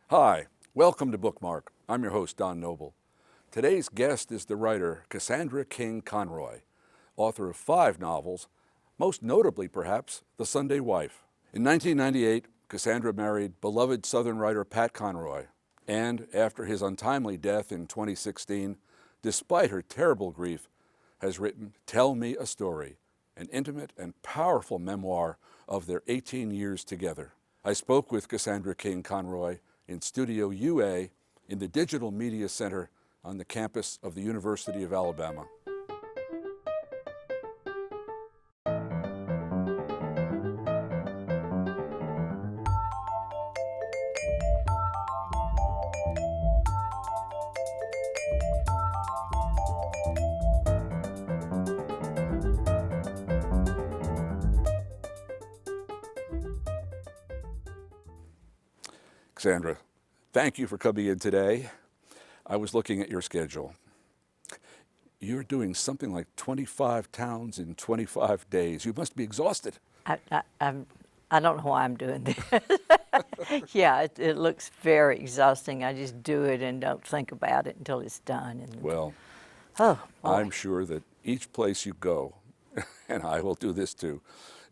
Hi, welcome to Bookmark. I'm your host, Don Noble. Today's guest is the writer Cassandra King Conroy, author of 5 novels, most notably perhaps The Sunday Wife. In 1998, Cassandra married beloved Southern writer Pat Conroy, and after his untimely death in 2016, despite her terrible grief, has written Tell Me a Story, an intimate and powerful memoir of their 18 years together. I spoke with Cassandra King Conroy in Studio UA in the Digital Media Center on the campus of the University of Alabama. Cassandra, thank you for coming in today. I was looking at your schedule. You're doing something like 25 towns in 25 days. You must be exhausted. I don't know why I'm doing this. Yeah, it looks very exhausting. I just do it and don't think about it until it's done. And Well, oh, boy. I'm sure that each place you go, and I will do this too,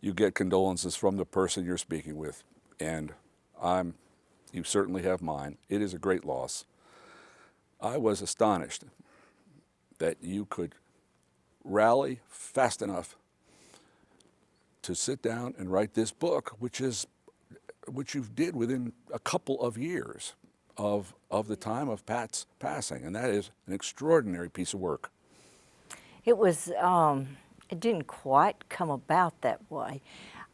you get condolences from the person you're speaking with. And you certainly have mine. It is a great loss. I was astonished that you could rally fast enough to sit down and write this book, which you did within a couple of years of the time of Pat's passing, and that is an extraordinary piece of work. It was, it didn't quite come about that way.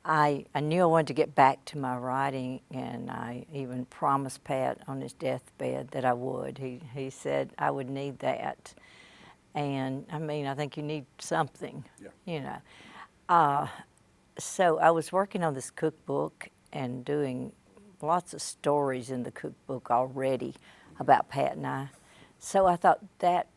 I knew I wanted to get back to my writing, and I even promised Pat on his deathbed that I would. He said I would need that. And I mean, I think you need something, you know. So I was working on this cookbook and doing lots of stories in the cookbook already about Pat and I. So I thought that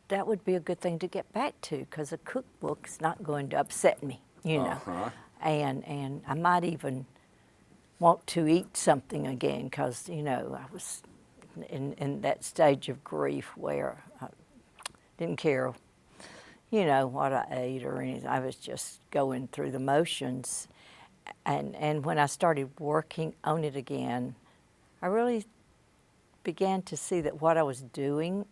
would be a good thing to get back to, because a cookbook is not going to upset me, you know. And I might even want to eat something again, because, you know, I was in that stage of grief where I didn't care, you know, what I ate or anything. I was just going through the motions. And when I started working on it again, I really began to see that what I was doing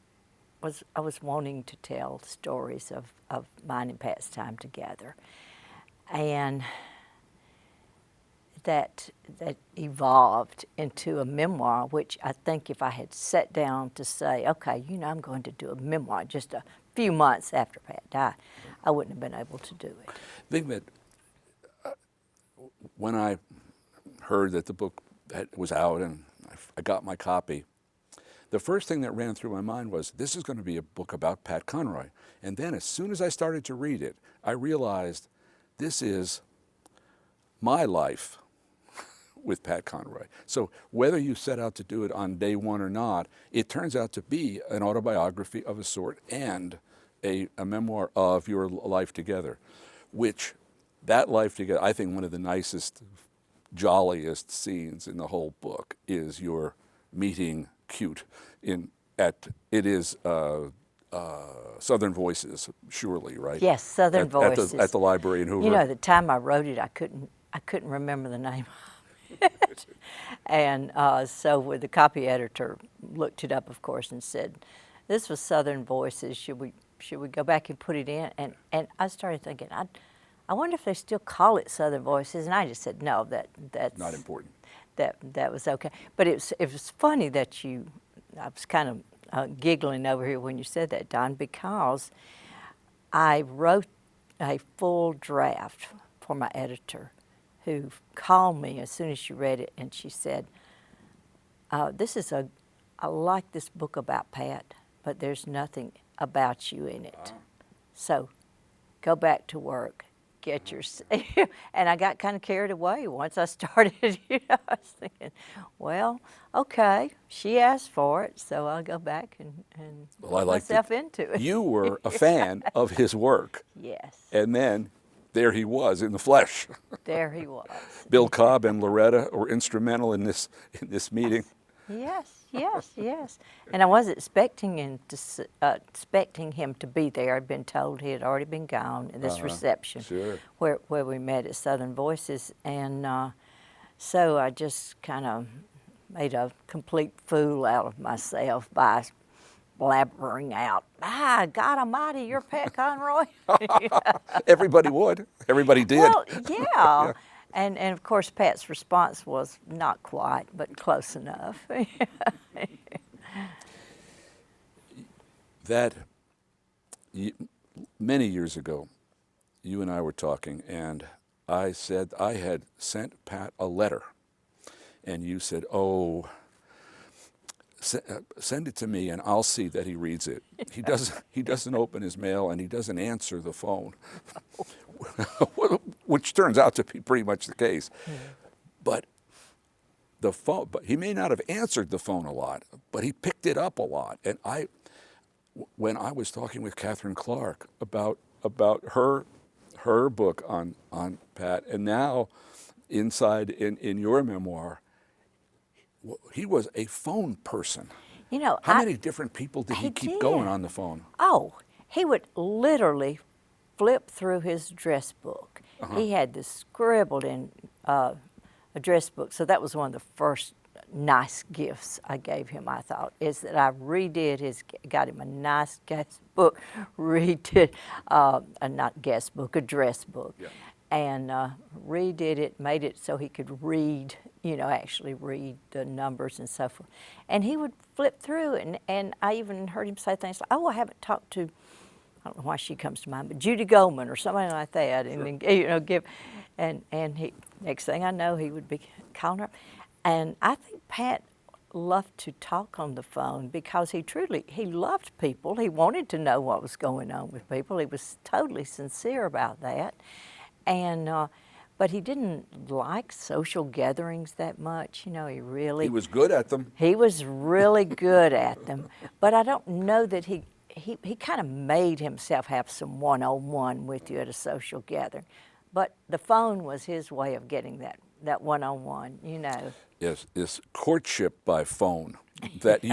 was I was wanting to tell stories of mine and Pat's time together. And that evolved into a memoir, which I think if I had sat down to say, okay, you know, I'm going to do a memoir just a few months after Pat died, I wouldn't have been able to do it. I think that when I heard that the book was out and I got my copy, the first thing that ran through my mind was, this is going to be a book about Pat Conroy. And then as soon as I started to read it, I realized this is my life with Pat Conroy. So whether you set out to do it on day one or not, it turns out to be an autobiography of a sort and a memoir of your life together, which that life together, I think one of the nicest, jolliest scenes in the whole book is your meeting cute Southern Voices, surely, right? Yes, Southern Voices. At the library in Hoover. You know, the time I wrote it, I couldn't remember the name of it. And so the copy editor looked it up, of course, and said, this was Southern Voices. Should we go back and put it in? And I started thinking, I wonder if they still call it Southern Voices. And I just said, no, that's not important. That was okay. But it was funny that I was kind of giggling over here when you said that, Don, because I wrote a full draft for my editor, who called me as soon as she read it, and she said, I like this book about Pat, but there's nothing about you in it. So go back to work. Get your, and I got kind of carried away once I started. You know, I was thinking, well, okay, she asked for it, so I'll go back and put myself into it. You were a fan of his work. Yes. And then there he was in the flesh. There he was. Bill Cobb and Loretta were instrumental in this meeting. Yes, yes, yes. And I was expecting expecting him to be there. I'd been told he had already been gone at this reception Sure. where we met at Southern Voices. And so I just kind of made a complete fool out of myself by blabbering out, God almighty, you're Pat Conroy? Everybody would. Everybody did. Well, yeah. Yeah. And of course, Pat's response was not quite, but close enough. That many years ago, you and I were talking, and I said I had sent Pat a letter, and you said, "Oh, send it to me, and I'll see that he reads it." He doesn't. He doesn't open his mail, and he doesn't answer the phone, which turns out to be pretty much the case. But the phone. But he may not have answered the phone a lot, but he picked it up a lot, and when I was talking with Catherine Clark about her book on Pat, and now inside in your memoir, he was a phone person. You know, How many different people did he keep going did. on the phone? Oh, he would literally flip through his address book. He had this scribbled in address book, so that was one of the first nice gifts I gave him, I thought, is that I got him a nice guest book, not guest book, address book. Yeah. And redid it, made it so he could read, actually read the numbers and so forth. And he would flip through, and I even heard him say things like, "Oh, I haven't talked to," I don't know why she comes to mind, but Judy Goldman or somebody like that. Sure. And then, and he, next thing I know, he would be calling her. And I think Pat loved to talk on the phone because he loved people. He wanted to know what was going on with people. He was totally sincere about that. And but he didn't like social gatherings that much. He was good at them. He was really good at them. But I don't know that he kind of made himself have some one-on-one with you at a social gathering. But the phone was his way of getting that one-on-one, Yes, this courtship by phone that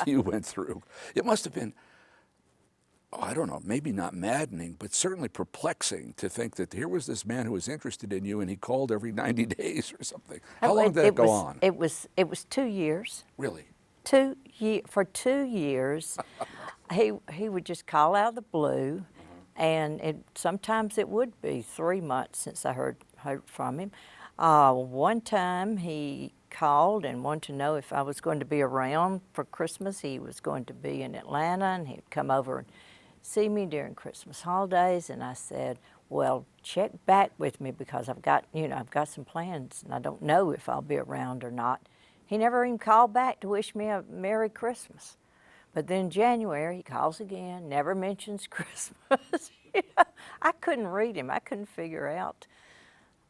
you went through. It must have been, I don't know, maybe not maddening, but certainly perplexing to think that here was this man who was interested in you, and he called every 90 days or something. How long did it go on? It was 2 years. Really? For 2 years, he would just call out of the blue, and sometimes it would be 3 months since I heard from him. One time he called and wanted to know if I was going to be around for Christmas. He was going to be in Atlanta, and he'd come over and see me during Christmas holidays. And I said, "Well, check back with me because I've got some plans, and I don't know if I'll be around or not." He never even called back to wish me a Merry Christmas. But then in January, he calls again, never mentions Christmas. I couldn't read him. I couldn't figure out.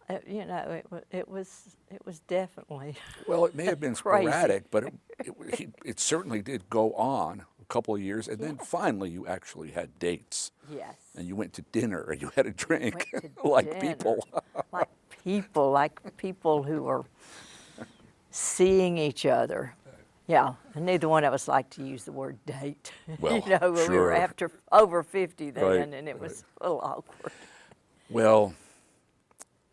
It was definitely Well, it may have been crazy. sporadic, but it certainly did go on a couple of years, and then finally you actually had dates. Yes. And you went to dinner, and you had a drink, Went to like dinner. people. like people who were seeing each other. Yeah, and neither one of us liked to use the word date. Well, we were sure. over 50 then, Right, and it was a little awkward. Well,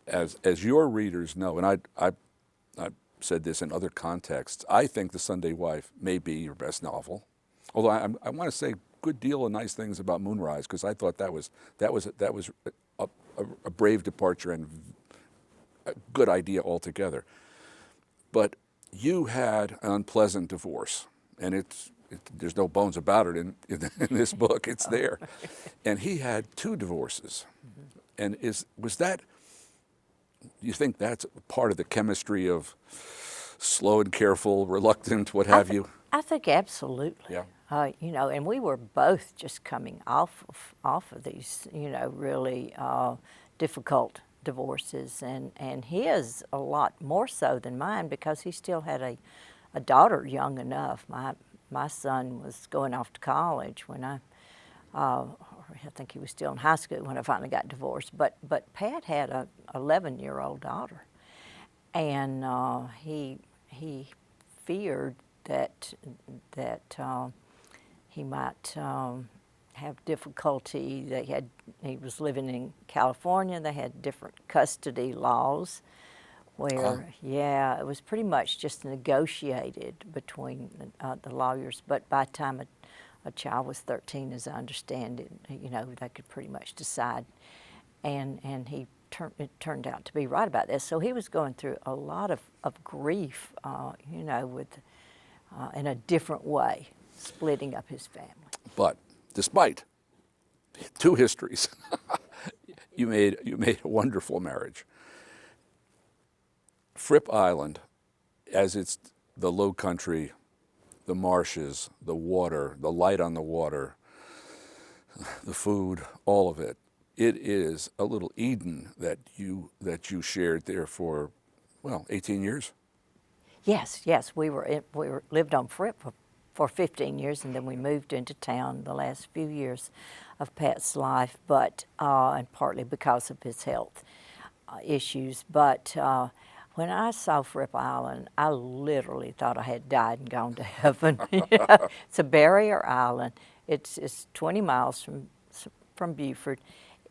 as your readers know, and I said this in other contexts, I think The Sunday Wife may be your best novel. Although I want to say a good deal of nice things about Moonrise, because I thought that was a brave departure and a good idea altogether. But you had an unpleasant divorce, and there's no bones about it in this book. It's there. And he had 2 divorces. And was that, you think that's part of the chemistry of slow and careful, reluctant, what have you? I think absolutely. Yeah. And we were both just coming off of these, really difficult divorces, and his a lot more so than mine because he still had a daughter young enough. My son was going off to college when I think he was still in high school when I finally got divorced. But Pat had a 11-year-old daughter, and he feared that he might have difficulty. He was living in California. They had different custody laws, where it was pretty much just negotiated between the lawyers. But by the time a child was 13, as I understand it, they could pretty much decide. And it turned out to be right about this. So he was going through a lot of grief, with in a different way, splitting up his family. But despite two histories, you made a wonderful marriage. Fripp Island, as it's the low country, the marshes, the water, the light on the water, the food, all of it. It is a little Eden that you shared there for, 18 years. Yes, we lived on Fripp for 15 years, and then we moved into town the last few years of Pat's life, but and partly because of his health issues. But when I saw Fripp Island, I literally thought I had died and gone to heaven. It's a barrier island. It's 20 miles from Beaufort.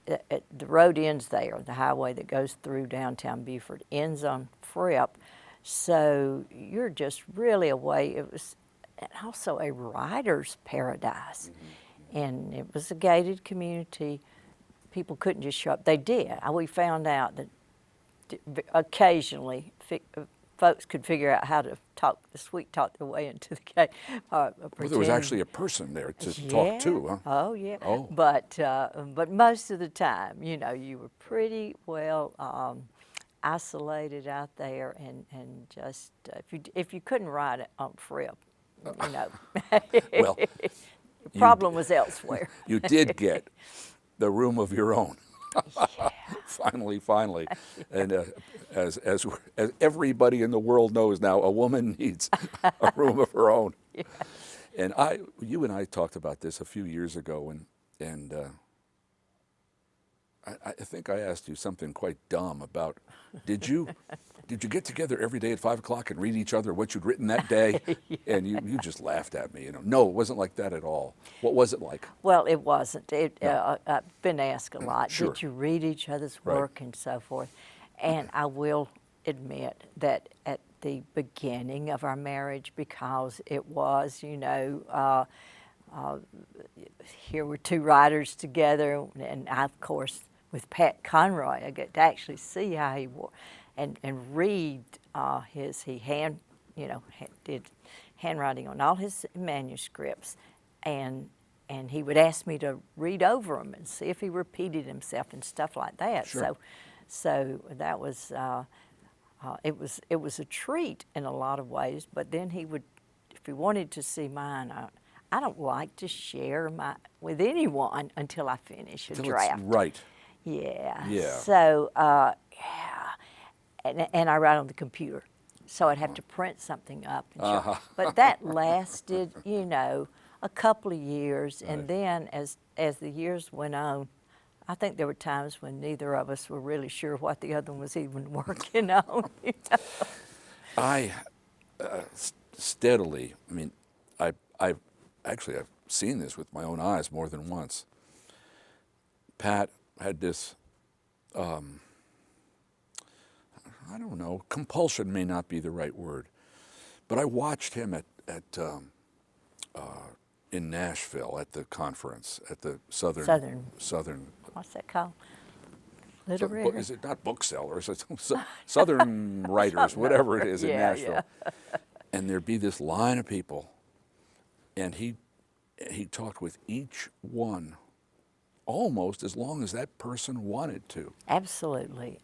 The road ends there. The highway that goes through downtown Beaufort ends on Fripp. So you're just really away. It was also a writer's paradise. Mm-hmm. And it was a gated community. People couldn't just show up. They did. We found out that occasionally folks could figure out how to sweet talk their way into the gate. Well, there was actually a person there to talk to, huh? Oh, yeah. Oh. But most of the time, you were pretty well isolated out there, and just if you couldn't ride it on Fripp, well, the problem was elsewhere. You did get the room of your own. Yeah. Finally, and as everybody in the world knows now, a woman needs a room of her own. Yeah. And you and I talked about this a few years ago, and I think I asked you something quite dumb about did you get together every day at 5 o'clock and read each other what you'd written that day? Yeah. And you just laughed at me. No, it wasn't like that at all. What was it like? Well, it wasn't. I've been asked a lot. Sure. Did you read each other's work and so forth? And I will admit that at the beginning of our marriage, because it was, here were two writers together, and I, of course, with Pat Conroy, I get to actually see how he wore and read did handwriting on all his manuscripts, and he would ask me to read over them and see if he repeated himself and stuff like that. Sure. So that was it was a treat in a lot of ways. But then he would, if he wanted to see mine, I don't like to share with anyone until I finish a draft. Right. Yeah. Yeah. So, and I write on the computer, so I'd have to print something up. And show. But that lasted, a couple of years, and then as the years went on, I think there were times when neither of us were really sure what the other one was even working on. I steadily. I mean, I've seen this with my own eyes more than once. Pat had this, I don't know, compulsion may not be the right word, but I watched him in Nashville at the conference, at the Southern. What's that called? Literary. Is it not booksellers? It's Southern writers, whatever it is in Nashville. Yeah. And there'd be this line of people, and he talked with each one almost as long as that person wanted to. Absolutely.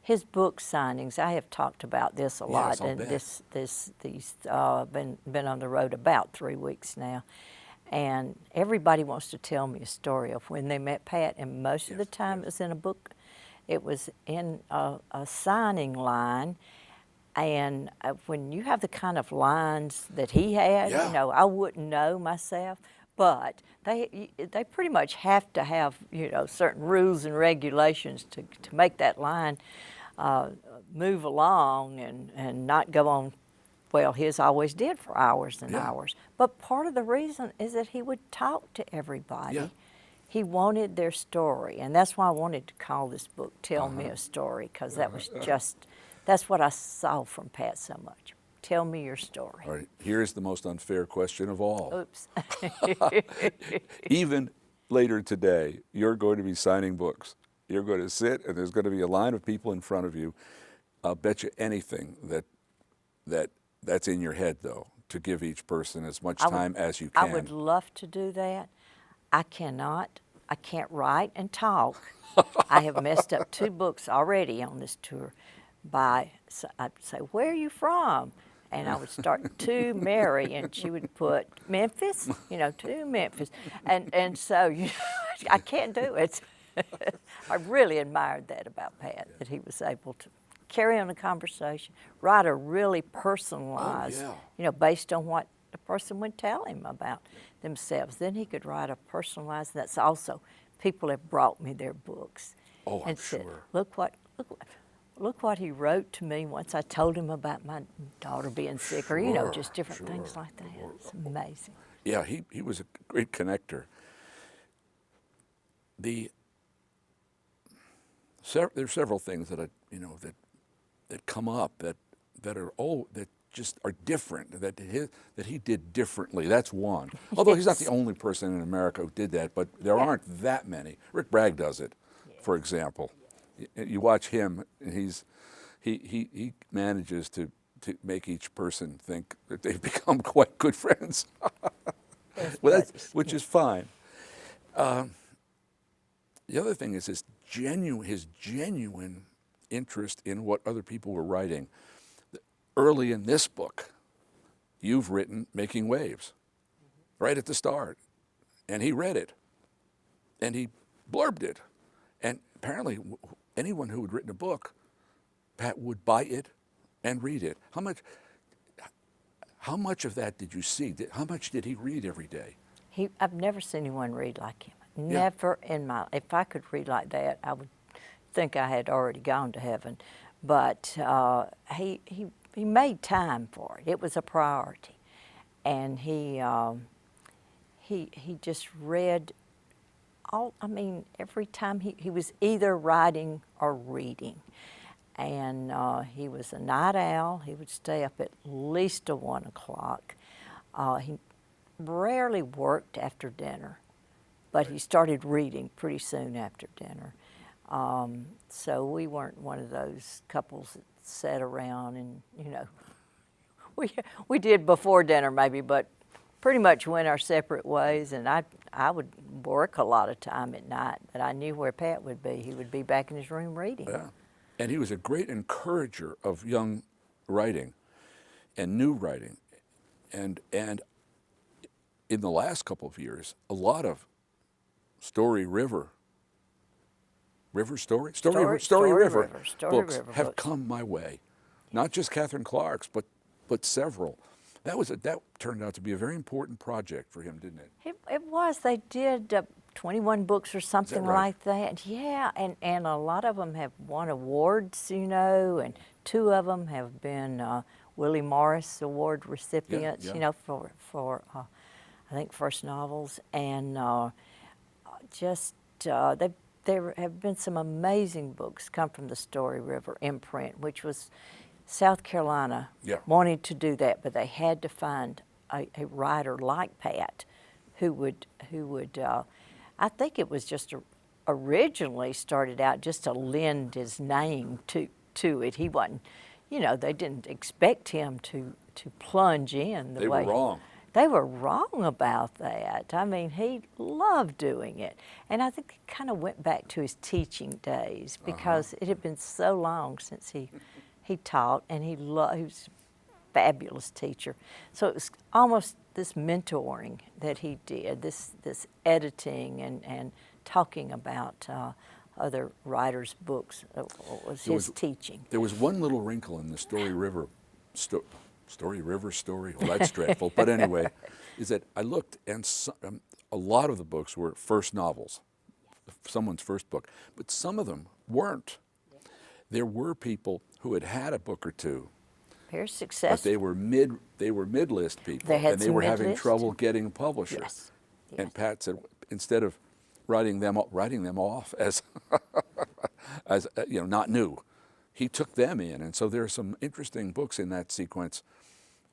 His book signings, I have talked about this a lot, I'll and bet. these been on the road about 3 weeks now, and everybody wants to tell me a story of when they met Pat, and most of the time it was in a book. It was in a signing line, and when you have the kind of lines that he had, I wouldn't know myself. But they pretty much have to have certain rules and regulations to make that line move along and not go on well, his always did for hours and Yeah. hours. But part of the reason is that he would talk to everybody. Yeah. He wanted their story, and that's why I wanted to call this book "Tell Me a Story," because that was that's what I saw from Pat so much. Tell me your story. All right, here's the most unfair question of all. Oops. Even later today, you're going to be signing books. You're going to sit, and there's going to be a line of people in front of you. I'll bet you anything that's in your head, though, to give each person as much time as you can. I would love to do that. I cannot. I can't write and talk. I have messed up 2 books already on this tour. So I'd say, "Where are you from?" And I would start to Mary, and she would put Memphis, to Memphis, and so I can't do it. I really admired that about Pat, that he was able to carry on a conversation, write a really personalized, based on what the person would tell him about themselves. Then he could write a personalized. That's also people have brought me their books and said, sure. Look what he wrote to me once I told him about my daughter being sick, or just different things like that. It's amazing. Yeah, he was a great connector. There's several things that that come up that just are different, that he did differently. That's one. Although he's not the only person in America who did that, but there aren't that many. Rick Bragg does it, for example. You watch him, and he manages to make each person think that they've become quite good friends. Which is fine. The other thing is his genuine interest in what other people were writing. Early in this book, you've written Making Waves, right at the start, and he read it, and he blurbed it, and apparently anyone who had written a book, Pat would buy it and read it. How much of that did you see? How much did he read every day? I've never seen anyone read like him. Never in my. If I could read like that, I would think I had already gone to heaven. But he made time for it. It was a priority, and he just read. Every time he was either writing or reading. And he was a night owl. He would stay up at least till 1 o'clock. He rarely worked after dinner, but he started reading pretty soon after dinner. So we weren't one of those couples that sat around and, we did before dinner maybe, but pretty much went our separate ways. And I would work a lot of time at night, but I knew where Pat would be. He would be back in his room reading. Yeah. And he was a great encourager of young writing and new writing. And in the last couple of years, a lot of Story River books have come my way. Not just Catherine Clark's, but several. That turned out to be a very important project for him, didn't it? It was. They did 21 books or something like that. Yeah, and a lot of them have won awards, and 2 of them have been Willie Morris Award recipients, for I think first novels. And there have been some amazing books come from the Story River imprint, which was South Carolina wanted to do that, but they had to find a writer like Pat who would I think it was just originally started out just to lend his name to it. He wasn't, they didn't expect him to plunge in the way. They were wrong. They were wrong about that. He loved doing it. And I think it kind of went back to his teaching days because it had been so long since he taught, and he was a fabulous teacher. So it was almost this mentoring that he did, this editing and talking about other writers' books was his teaching. There was one little wrinkle in the Story River story. Well, that's dreadful. But anyway, is that I looked, and a lot of the books were first novels, someone's first book, but some of them weren't. There were people who had a book or two Very but successful. they were mid-list people, They had and they some were having mid-list. trouble getting a publisher. Yes. And Pat said, instead of writing them off as as not new, he took them in, and so there are some interesting books in that sequence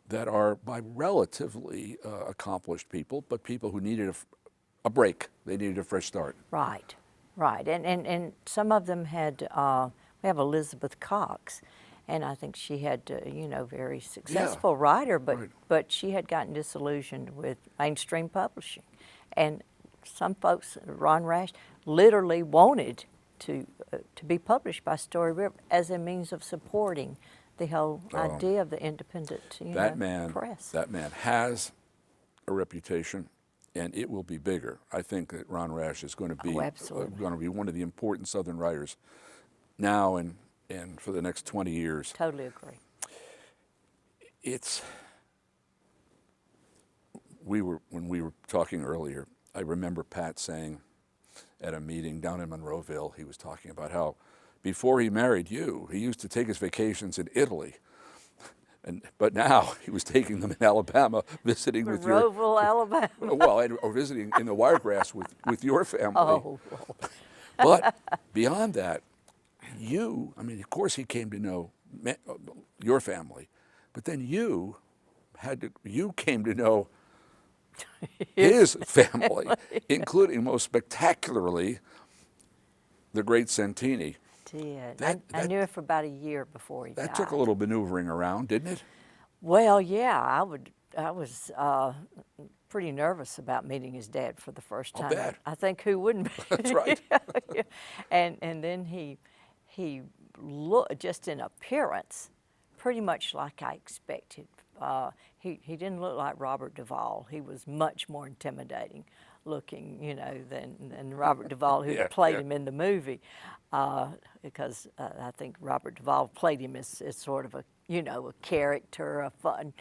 that are by relatively accomplished people, but people who needed a break. They needed a fresh start. Right, right. And some of them had, we have Elizabeth Cox, and I think she had, very successful writer, but, right. but she had gotten disillusioned with mainstream publishing. And some folks, Ron Rash, literally wanted to be published by Story River as a means of supporting the whole idea of the independent press. That man has a reputation, and it will be bigger. I think that Ron Rash is going to be one of the important Southern writers now and for the next 20 years. Totally agree. When we were talking earlier, I remember Pat saying at a meeting down in Monroeville, he was talking about how before he married you, he used to take his vacations in Italy. But now he was taking them in Alabama, visiting with your... Monroeville, Alabama. Well, or visiting in the Wiregrass with your family. Oh. But beyond that, of course he came to know your family, but then you came to know his family, including most spectacularly the great Santini. Did. I knew it for about a year before he died. That took a little maneuvering around, didn't it? Well, yeah, I was pretty nervous about meeting his dad for the first time. I'll bet. I think who wouldn't be? That's right. Yeah. And then he looked, just in appearance, pretty much like I expected. He didn't look like Robert Duvall. He was much more intimidating looking, than Robert Duvall, who played him in the movie, because I think Robert Duvall played him as sort of a character, a fun,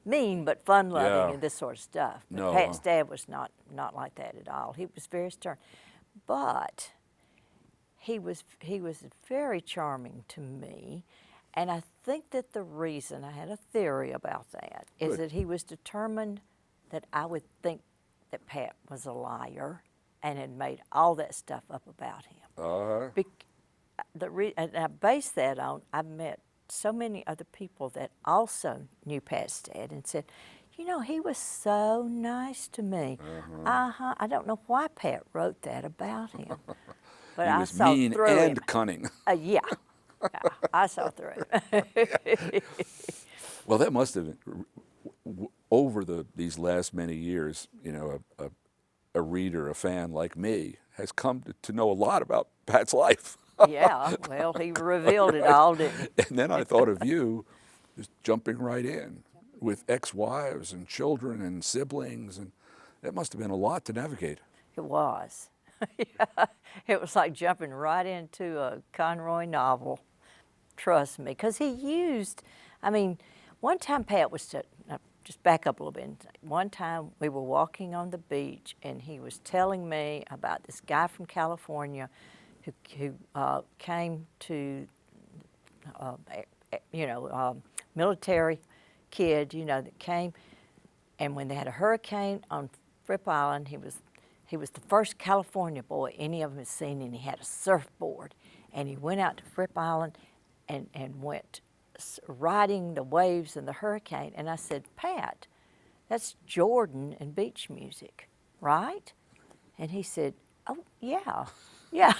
mean but fun-loving, and this sort of stuff. But No. Pat's dad was not like that at all. He was very stern, but he was very charming to me. And I think that the reason, I had a theory about that, is that he was determined that I would think that Pat was a liar and had made all that stuff up about him. And I base that on, I've met so many other people that also knew Pat's dad and said, he was so nice to me. I don't know why Pat wrote that about him. But he was mean and cunning. Yeah. I saw through it. Well, that must have been, over these last many years, a reader, a fan like me, has come to know a lot about Pat's life. Yeah, well, he revealed it all, didn't he? And then I thought of you just jumping right in with ex-wives and children and siblings, and that must have been a lot to navigate. It was. Yeah. It was like jumping right into a Conroy novel. Trust me, because he used, one time Pat was, just back up a little bit. One time we were walking on the beach and he was telling me about this guy from California who came to, military kid, that came, and when they had a hurricane on Fripp Island, he was the first California boy any of them had seen, and he had a surfboard, and he went out to Fripp Island and went riding the waves and the hurricane. And I said, Pat, that's Jordan and beach music, right? And he said, oh, yeah. Yeah.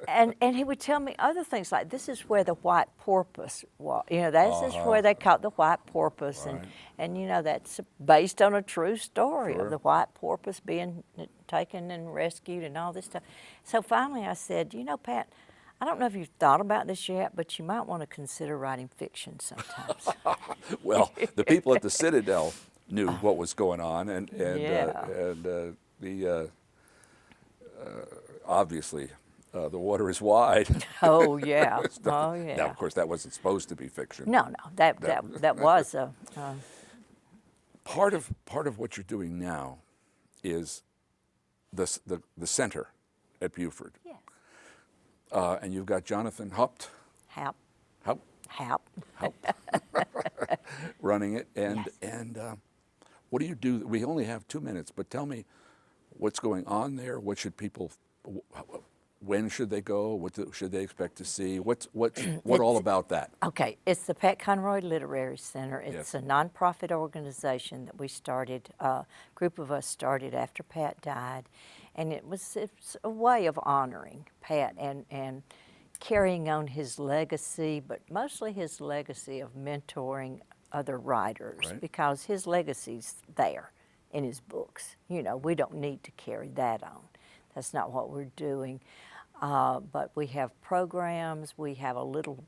And he would tell me other things like, this is where the white porpoise was. This is where they caught the white porpoise. Right. And that's based on a true story Sure. of the white porpoise being taken and rescued and all this stuff. So finally I said, Pat, I don't know if you've thought about this yet, but you might want to consider writing fiction sometimes. Well, the people at the Citadel knew what was going on, and obviously the water is wide. Oh yeah, oh yeah. Now, of course, that wasn't supposed to be fiction. No, that was a. Part of what you're doing now is the center at Buford. Yes. And you've got Jonathan Haupt. Haupt. help. running it. And, Yes. and what do you do? We only have 2 minutes, but tell me what's going on there. What should people, when should they go? Should they expect to see? What all about that? Okay, it's the Pat Conroy Literary Center. It's Yes. a nonprofit organization that we started, a group of us started after Pat died. And it's a way of honoring Pat and carrying on his legacy, but mostly his legacy of mentoring other writers, Right. because his legacy's there in his books. You know, we don't need to carry that on. That's not what we're doing. But we have programs, we have a little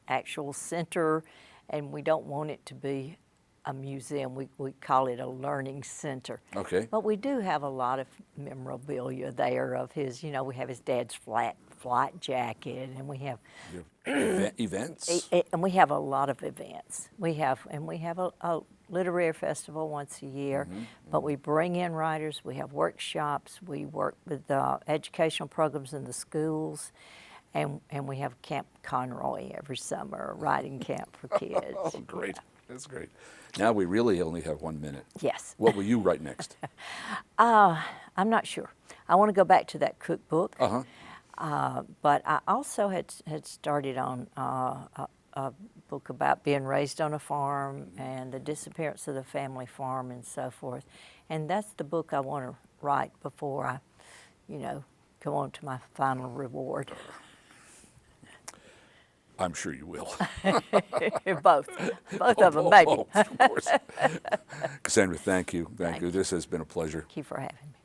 actual center, and we don't want it to be a museum. We call it a learning center. Okay. But we do have a lot of memorabilia there of his, you know, we have his dad's flight jacket, and we have Events? and we have a lot of events. We have a literary festival once a year, but we bring in writers. We have workshops. We work with educational programs in the schools, and we have Camp Conroy every summer, a writing camp for kids. Oh, great. That's great. Now we really only have 1 minute. Yes. What will you write next? I'm not sure. I want to go back to that cookbook. Uh-huh. But I also had started on a book about being raised on a farm and the disappearance of the family farm and so forth. And that's the book I want to write before I, you know, go on to my final reward. I'm sure you will. Both of them, maybe. Both, of course. Cassandra, thank you. Thank you. you. This has been a pleasure. Thank you for having me.